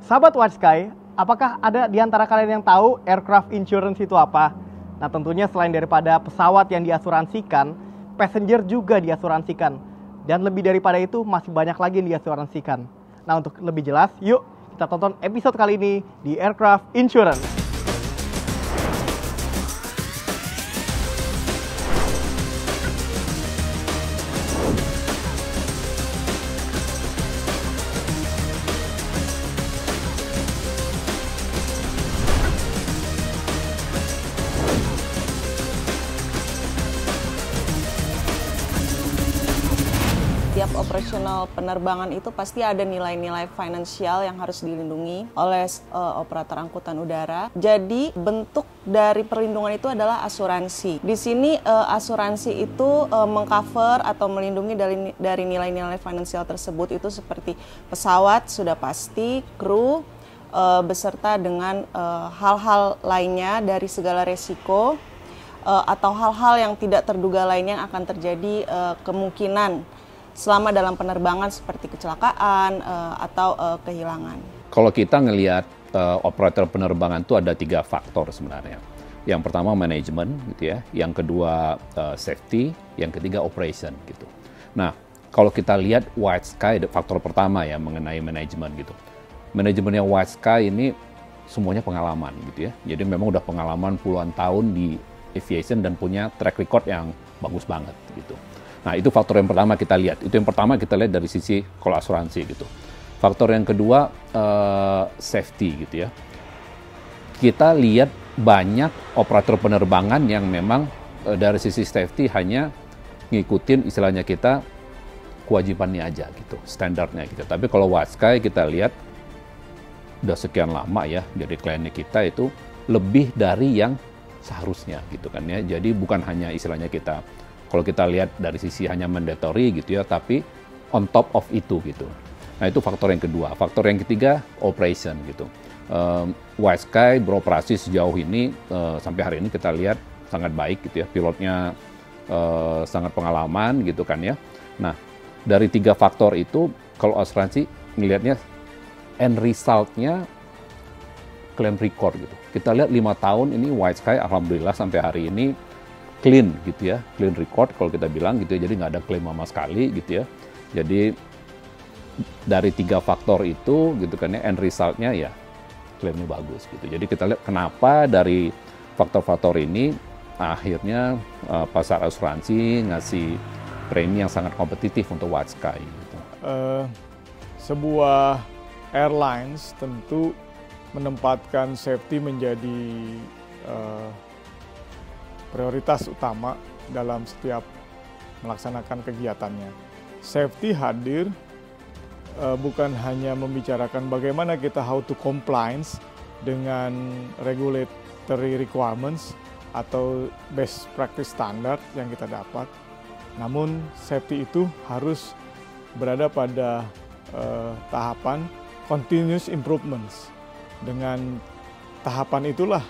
Sahabat White Sky, apakah ada di antara kalian yang tahu aircraft insurance itu apa? Nah, tentunya selain daripada pesawat yang diasuransikan, passenger juga diasuransikan. Dan lebih daripada itu, masih banyak lagi yang diasuransikan. Nah, untuk lebih jelas, yuk kita tonton episode kali ini di Aircraft Insurance. Tiap operasional penerbangan itu pasti ada nilai-nilai finansial yang harus dilindungi oleh operator angkutan udara. Jadi bentuk dari perlindungan itu adalah asuransi. Di sini asuransi itu mengcover atau melindungi dari nilai-nilai finansial tersebut itu seperti pesawat sudah pasti, kru, beserta dengan hal-hal lainnya dari segala resiko atau hal-hal yang tidak terduga lainnya yang akan terjadi kemungkinan selama dalam penerbangan seperti kecelakaan atau kehilangan. Kalau kita ngelihat operator penerbangan itu ada 3 faktor sebenarnya. Yang pertama manajemen gitu ya, yang kedua safety, yang ketiga operation gitu. Nah, kalau kita lihat White Sky, faktor pertama ya mengenai manajemen gitu. Manajemennya White Sky ini semuanya pengalaman gitu ya. Jadi memang udah pengalaman puluhan tahun di aviation dan punya track record yang bagus banget gitu. Nah, itu faktor yang pertama kita lihat. Itu yang pertama kita lihat dari sisi kalau asuransi gitu. Faktor yang kedua, safety gitu ya. Kita lihat banyak operator penerbangan yang memang dari sisi safety hanya ngikutin istilahnya kita kewajibannya aja gitu, standarnya gitu. Tapi kalau White Sky kita lihat udah sekian lama ya, jadi kliennya kita itu lebih dari yang seharusnya gitu kan ya. Jadi bukan hanya istilahnya kita, kalau kita lihat dari sisi hanya mandatory gitu ya, tapi on top of itu gitu. Nah, itu faktor yang kedua. Faktor yang ketiga, operation gitu. White Sky beroperasi sejauh ini, sampai hari ini kita lihat sangat baik gitu ya. Pilotnya sangat pengalaman gitu kan ya. Nah, dari 3 faktor itu, kalau asuransi ngelihatnya end result-nya claim record gitu. Kita lihat 5 tahun ini White Sky alhamdulillah sampai hari ini clean gitu ya, clean record kalau kita bilang gitu ya, jadi nggak ada klaim sama sekali gitu ya. Jadi dari 3 faktor itu gitu kan ya, end result-nya ya klaimnya bagus gitu. Jadi kita lihat kenapa dari faktor-faktor ini akhirnya pasar asuransi ngasih premi yang sangat kompetitif untuk White Sky gitu. Sebuah airlines tentu menempatkan safety menjadi prioritas utama dalam setiap melaksanakan kegiatannya. Safety hadir bukan hanya membicarakan bagaimana kita how to compliance dengan regulatory requirements atau best practice standard yang kita dapat, namun safety itu harus berada pada tahapan continuous improvements. Dengan tahapan itulah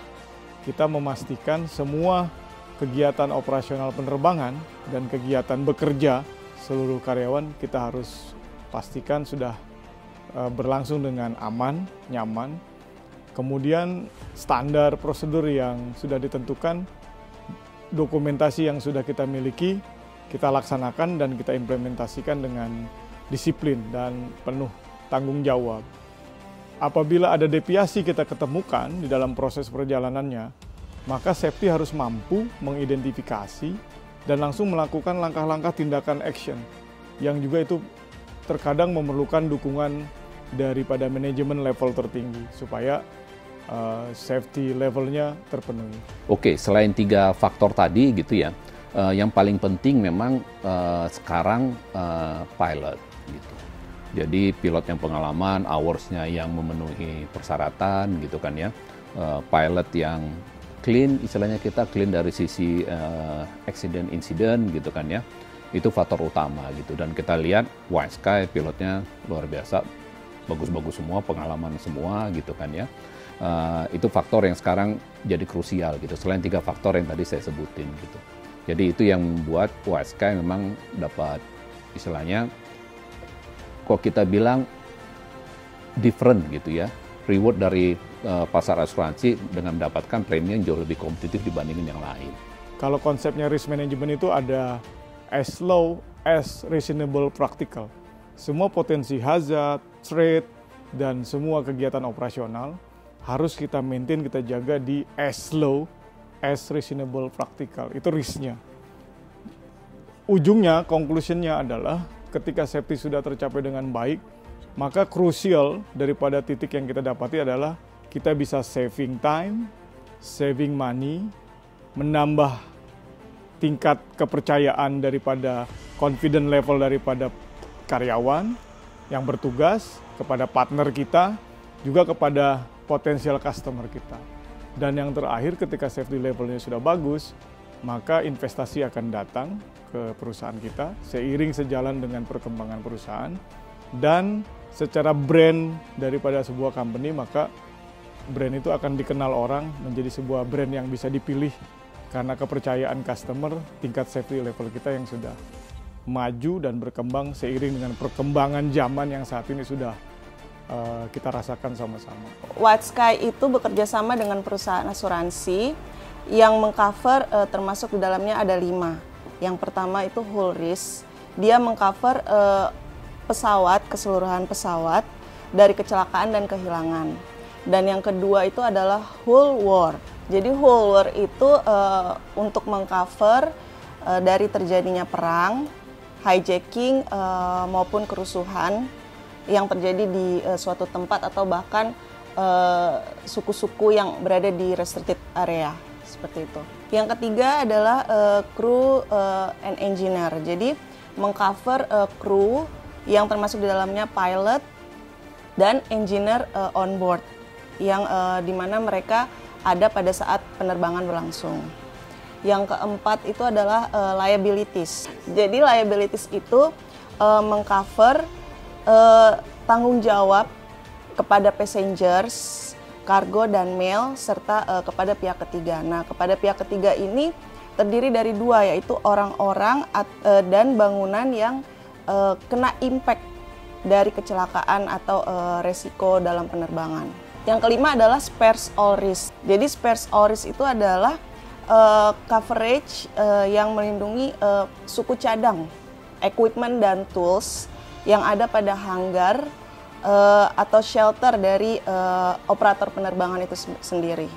kita memastikan semua kegiatan operasional penerbangan dan kegiatan bekerja seluruh karyawan kita harus pastikan sudah berlangsung dengan aman, nyaman. Kemudian standar prosedur yang sudah ditentukan, dokumentasi yang sudah kita miliki, kita laksanakan dan kita implementasikan dengan disiplin dan penuh tanggung jawab. Apabila ada deviasi kita ketemukan di dalam proses perjalanannya, maka safety harus mampu mengidentifikasi dan langsung melakukan langkah-langkah tindakan action yang juga itu terkadang memerlukan dukungan daripada manajemen level tertinggi supaya safety levelnya terpenuhi. Oke, selain 3 faktor tadi gitu ya, yang paling penting memang sekarang pilot gitu. Jadi pilot yang pengalaman, hours-nya yang memenuhi persyaratan gitu kan ya, pilot yang clean, istilahnya kita clean dari sisi accident incident gitu kan ya, itu faktor utama gitu. Dan kita lihat White Sky pilotnya luar biasa, bagus-bagus semua, pengalaman semua gitu kan ya. Itu faktor yang sekarang jadi krusial gitu, selain 3 faktor yang tadi saya sebutin gitu. Jadi itu yang membuat White Sky memang dapat istilahnya, kok kita bilang different gitu ya, reward dari pasar asuransi dengan mendapatkan premi yang jauh lebih kompetitif dibandingin yang lain. Kalau konsepnya risk management itu ada as low as reasonable practical. Semua potensi hazard, trade, dan semua kegiatan operasional harus kita maintain, kita jaga di as low as reasonable practical. Itu risknya. Ujungnya, conclusionnya adalah ketika safety sudah tercapai dengan baik, maka krusial daripada titik yang kita dapati adalah kita bisa saving time, saving money, menambah tingkat kepercayaan daripada confident level daripada karyawan yang bertugas, kepada partner kita, juga kepada potensial customer kita. Dan yang terakhir, ketika safety levelnya sudah bagus, maka investasi akan datang ke perusahaan kita seiring sejalan dengan perkembangan perusahaan. Dan secara brand daripada sebuah company, maka brand itu akan dikenal orang menjadi sebuah brand yang bisa dipilih karena kepercayaan customer, tingkat safety level kita yang sudah maju dan berkembang seiring dengan perkembangan zaman yang saat ini sudah kita rasakan sama-sama. White Sky itu bekerja sama dengan perusahaan asuransi yang mengcover termasuk di dalamnya ada 5. Yang pertama itu whole risk, dia mengcover pesawat, keseluruhan pesawat dari kecelakaan dan kehilangan. Dan yang kedua itu adalah whole war. Jadi whole war itu untuk mengcover dari terjadinya perang, hijacking maupun kerusuhan yang terjadi di suatu tempat atau bahkan suku-suku yang berada di restricted area, seperti itu. Yang ketiga adalah crew and engineer. Jadi mengcover crew yang termasuk di dalamnya pilot dan engineer on board yang dimana mereka ada pada saat penerbangan berlangsung. Yang keempat itu adalah liabilities. Jadi liabilities itu mengcover tanggung jawab kepada passengers, kargo dan mail serta kepada pihak ketiga. Nah, kepada pihak ketiga ini terdiri dari 2, yaitu orang-orang dan bangunan yang kena impact dari kecelakaan atau resiko dalam penerbangan. Yang kelima adalah spares all risk. Jadi spares all risk itu adalah coverage yang melindungi suku cadang, equipment dan tools yang ada pada hanggar atau shelter dari operator penerbangan itu sendiri.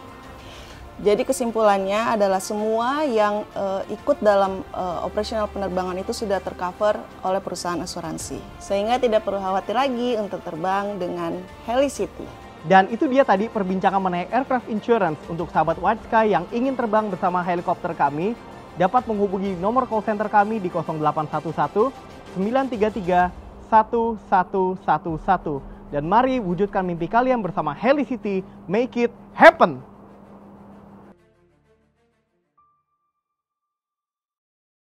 Jadi kesimpulannya adalah semua yang ikut dalam operasional penerbangan itu sudah tercover oleh perusahaan asuransi. Sehingga tidak perlu khawatir lagi untuk terbang dengan Helicity. Dan itu dia tadi perbincangan mengenai aircraft insurance untuk sahabat White Sky yang ingin terbang bersama helikopter kami. Dapat menghubungi nomor call center kami di 0811 933 1111. Dan mari wujudkan mimpi kalian bersama Helicity, make it happen!